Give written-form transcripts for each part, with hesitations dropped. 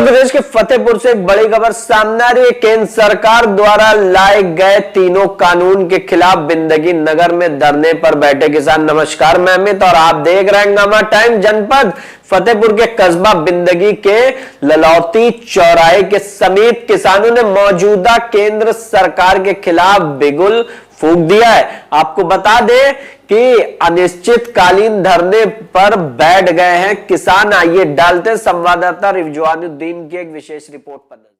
प्रदेश के फतेहपुर से एक बड़ी खबर सामने आ रही है। केंद्र सरकार द्वारा लाए गए तीनों कानून के खिलाफ बिंदगी नगर में धरने पर बैठे किसान। नमस्कार, मैं अमित और आप देख रहे हैं गामा टाइम। जनपद फतेहपुर के कस्बा बिंदगी के ललौती चौराहे के समीप किसानों ने मौजूदा केंद्र सरकार के खिलाफ बिगुल फूंक दिया है। आपको बता दें कि अनिश्चितकालीन धरने पर बैठ गए हैं किसान। आइए डालते हैं संवाददाता रिजवानुद्दीन की एक विशेष रिपोर्ट पर नजर।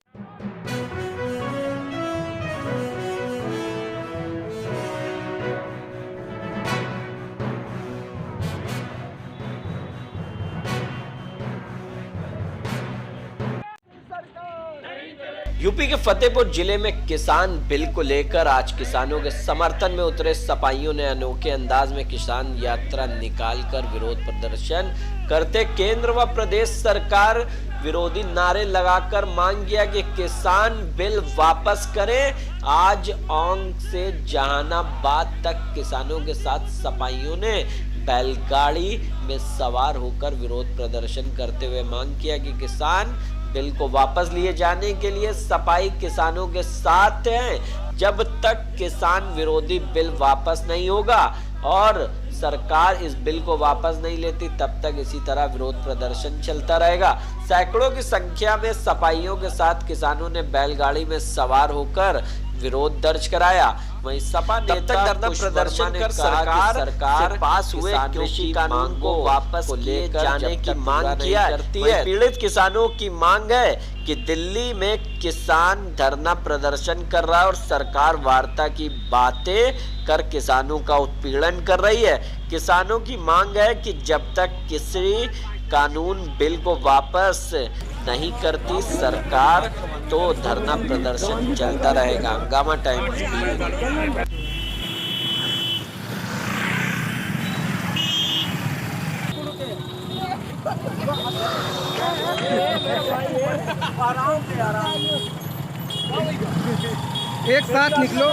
यूपी के फतेहपुर जिले में किसान बिल को लेकर आज किसानों के समर्थन में उतरे सपाइयों ने अनोखे अंदाज में किसान यात्रा निकालकर विरोध प्रदर्शन करते केंद्र व प्रदेश सरकार विरोधी नारे लगाकर मांग किया कि किसान बिल वापस करें। आज औंग से जहानाबाद तक किसानों के साथ सपाइयों ने बैलगाड़ी में सवार होकर विरोध प्रदर्शन करते हुए मांग किया कि किसान बिल को वापस लिए जाने के लिए सपाई किसानों के साथ हैं। जब तक किसान विरोधी बिल वापस नहीं होगा और सरकार इस बिल को वापस नहीं लेती, तब तक इसी तरह विरोध प्रदर्शन चलता रहेगा। सैकड़ों की संख्या में सपाइयों के साथ किसानों ने बैलगाड़ी में सवार होकर विरोध दर्ज कराया। वहीं सपा नेता धरना प्रदर्शन कर सरकार से पास हुए कृषि कानून को वापस ले जाने की मांग किया करती है। पीड़ित किसानों की मांग है कि दिल्ली में किसान धरना प्रदर्शन कर रहा है और सरकार वार्ता की बातें कर किसानों का उत्पीड़न कर रही है। किसानों की मांग है कि जब तक किसी कानून बिल को वापस नहीं करती सरकार, तो धरना प्रदर्शन चलता रहेगा। Gamma time. एक साथ निकलो।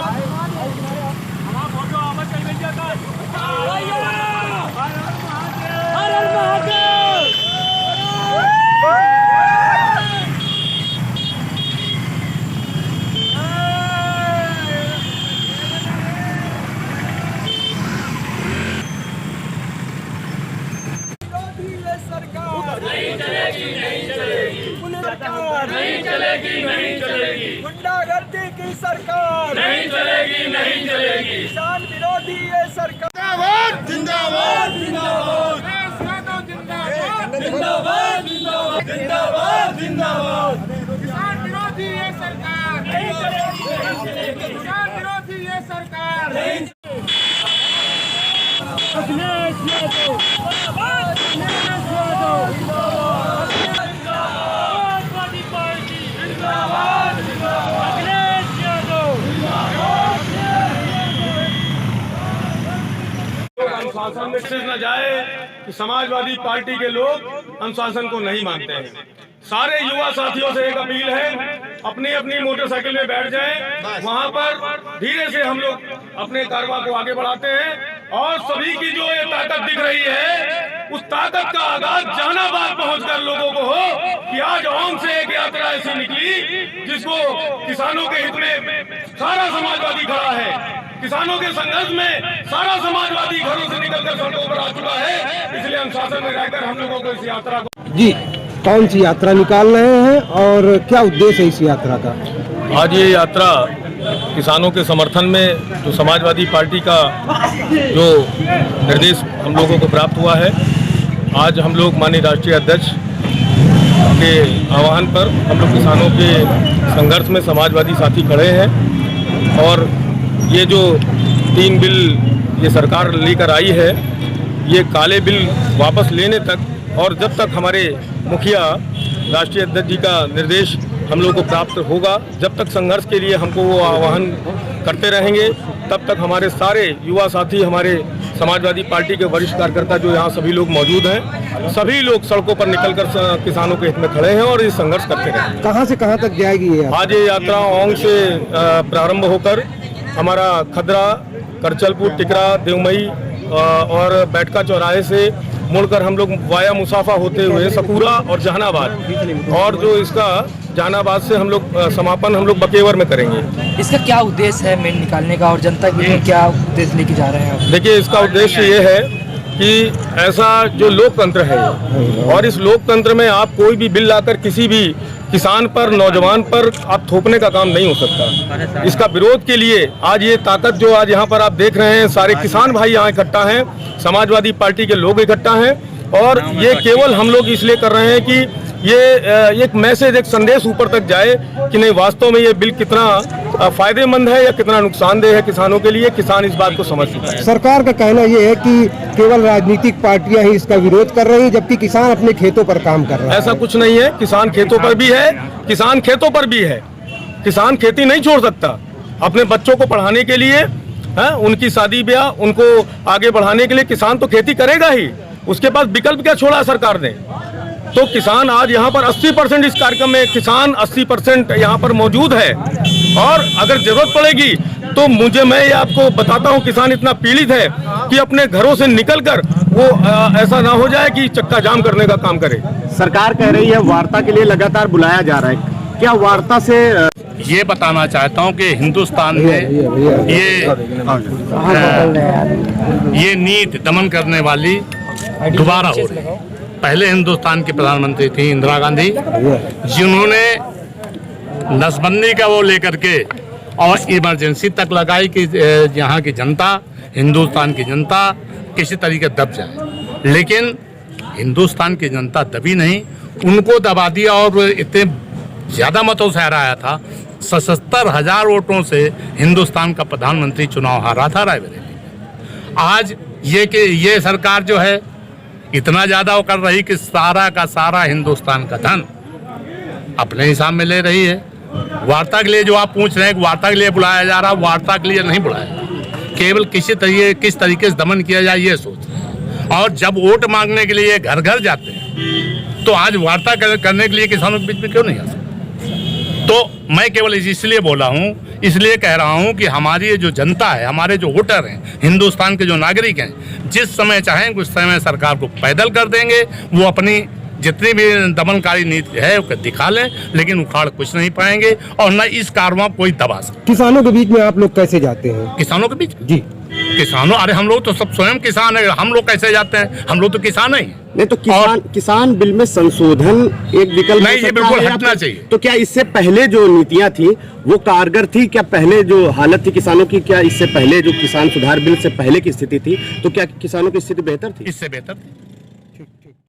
नहीं चलेगी, गुंडागर्दी की सरकार नहीं चलेगी, किसान विरोधी ये सरकार जिंदाबाद, किसान विरोधी ये सरकार नहीं चलेगी, किसान विरोधी ये सरकार नहीं। अनुशासन में से न जाए कि समाजवादी पार्टी के लोग अनुशासन को नहीं मानते हैं। सारे युवा साथियों से एक अपील है, अपनी अपनी मोटरसाइकिल में बैठ जाएं। वहां पर धीरे से हम लोग अपने कारवां को आगे बढ़ाते हैं और सभी की जो ये ताकत दिख रही है, उस ताकत का आगाज जहानाबाद पहुंचकर लोगों को हो कि आज औंग से एक यात्रा ऐसी निकली जिसको किसानों के हित में सारा समाजवादी खड़ा है। किसानों के संघर्ष में सारा समाजवादी घरों से निकलकर सड़कों पर आ चुका है। इसलिए अनुशासन में रहकर हम लोगों को इस यात्रा को जी कौन सी यात्रा निकाल रहे हैं और क्या उद्देश्य है इस यात्रा का? आज ये यात्रा किसानों के समर्थन में जो समाजवादी पार्टी का जो निर्देश हम लोगों को प्राप्त हुआ है, आज हम लोग माननीय राष्ट्रीय अध्यक्ष के आह्वान पर हम लोग किसानों के संघर्ष में समाजवादी साथी खड़े हैं। और ये जो 3 बिल ये सरकार लेकर आई है, ये काले बिल वापस लेने तक और जब तक हमारे मुखिया राष्ट्रीय अध्यक्ष जी का निर्देश हम लोग को प्राप्त होगा, जब तक संघर्ष के लिए हमको वो आह्वान करते रहेंगे, तब तक हमारे सारे युवा साथी, हमारे समाजवादी पार्टी के वरिष्ठ कार्यकर्ता जो यहाँ सभी लोग मौजूद हैं, सभी लोग सड़कों पर निकलकर किसानों के हित में खड़े हैं और ये संघर्ष करते रहेंगे। कहाँ से कहाँ तक जाएगी ये? आज ये यात्रा औंग से प्रारंभ होकर हमारा खदरा, करचलपुर, टिकरा, देवमई और बैठका चौराहे से मुड़कर हम लोग वाया मुसाफा होते हुए सकूरा और जहानाबाद, और जो इसका जहानाबाद से हम लोग समापन हम लोग बकेवर में करेंगे। इसका क्या उद्देश्य है मेन निकालने का, और जनता के लिए क्या उद्देश्य लेके जा रहे हैं आप? देखिए, इसका उद्देश्य ये है कि ऐसा जो लोकतंत्र है, और इस लोकतंत्र में आप कोई भी बिल लाकर किसी भी किसान पर, नौजवान पर आप थोपने का काम नहीं हो सकता। इसका विरोध के लिए आज ये ताकत जो आज यहाँ पर आप देख रहे हैं, सारे किसान भाई यहाँ इकट्ठा हैं, समाजवादी पार्टी के लोग इकट्ठा हैं, और ये केवल हम लोग इसलिए कर रहे हैं कि ये एक मैसेज, एक संदेश ऊपर तक जाए कि नहीं, वास्तव में ये बिल कितना फायदेमंद है या कितना नुकसानदेह है किसानों के लिए। किसान इस बात को समझ चुका है। सरकार का कहना ये है कि केवल राजनीतिक पार्टियां ही इसका विरोध कर रही हैं, जबकि किसान अपने खेतों पर काम कर रहा है। ऐसा कुछ नहीं है, किसान खेतों पर भी है, किसान खेतों पर भी है। किसान खेती नहीं छोड़ सकता अपने बच्चों को पढ़ाने के लिए, उनकी शादी ब्याह, उनको आगे बढ़ाने के लिए किसान तो खेती करेगा ही। उसके पास विकल्प क्या छोड़ा सरकार ने? तो किसान आज यहाँ पर 80% इस कार्यक्रम में किसान 80% यहाँ पर मौजूद है, और अगर जरूरत पड़ेगी तो मैं ये आपको बताता हूँ, किसान इतना पीड़ित है कि अपने घरों से निकलकर वो ऐसा ना हो जाए कि चक्का जाम करने का काम करे। सरकार कह रही है वार्ता के लिए लगातार बुलाया जा रहा है, क्या वार्ता से ये बताना चाहता हूँ कि हिंदुस्तान में ये नीति दमन करने वाली दोबारा हो रही है। पहले हिंदुस्तान की प्रधानमंत्री थी इंदिरा गांधी, जिन्होंने नसबंदी का वो लेकर के और इमरजेंसी तक लगाई कि यहाँ की जनता, हिंदुस्तान की जनता किसी तरीके दब जाए, लेकिन हिंदुस्तान की जनता दबी नहीं, उनको दबा दिया और इतने ज़्यादा मतों से हराया था। 77,000 वोटों से हिंदुस्तान का प्रधानमंत्री चुनाव हारा था रायबरेली में। आज ये सरकार जो है इतना ज़्यादा वो कर रही कि सारा का सारा हिंदुस्तान का धन अपने हिसाब में ले रही है। वार्ता के लिए जो आप पूछ रहे हैं, वार्ता के लिए बुलाया जा रहा, वार्ता के लिए नहीं बुलाया, केवल किस तरीके से दमन किया जाए ये सोच रहे हैं। और जब वोट मांगने के लिए घर घर जाते हैं, तो आज वार्ता करने के लिए किसानों के बीच में क्यों नहीं आ सकते? तो मैं केवल इसलिए बोला हूँ, इसलिए कह रहा हूँ कि हमारी ये जो जनता है, हमारे जो वोटर हैं, हिंदुस्तान के जो नागरिक हैं, जिस समय चाहें उस समय सरकार को पैदल कर देंगे। वो अपनी जितनी भी दमनकारी नीति है वो दिखा लें, लेकिन उखाड़ कुछ नहीं पाएंगे, और न इस कारवां कोई दबा सकते। किसानों के बीच में आप लोग कैसे जाते हैं? किसानों के बीच जी, किसानों, अरे हम लोग तो सब स्वयं किसान है, हम लोग कैसे जाते हैं? हम लोग तो किसान ही नहीं। तो किसान बिल में संशोधन एक विकल्प नहीं, ये बिल्कुल हटना चाहिए। तो क्या इससे पहले जो नीतियां थी वो कारगर थी? क्या पहले जो हालत थी किसानों की, क्या इससे पहले जो किसान सुधार बिल से पहले की स्थिति थी, तो क्या किसानों की स्थिति बेहतर थी? इससे बेहतर थी।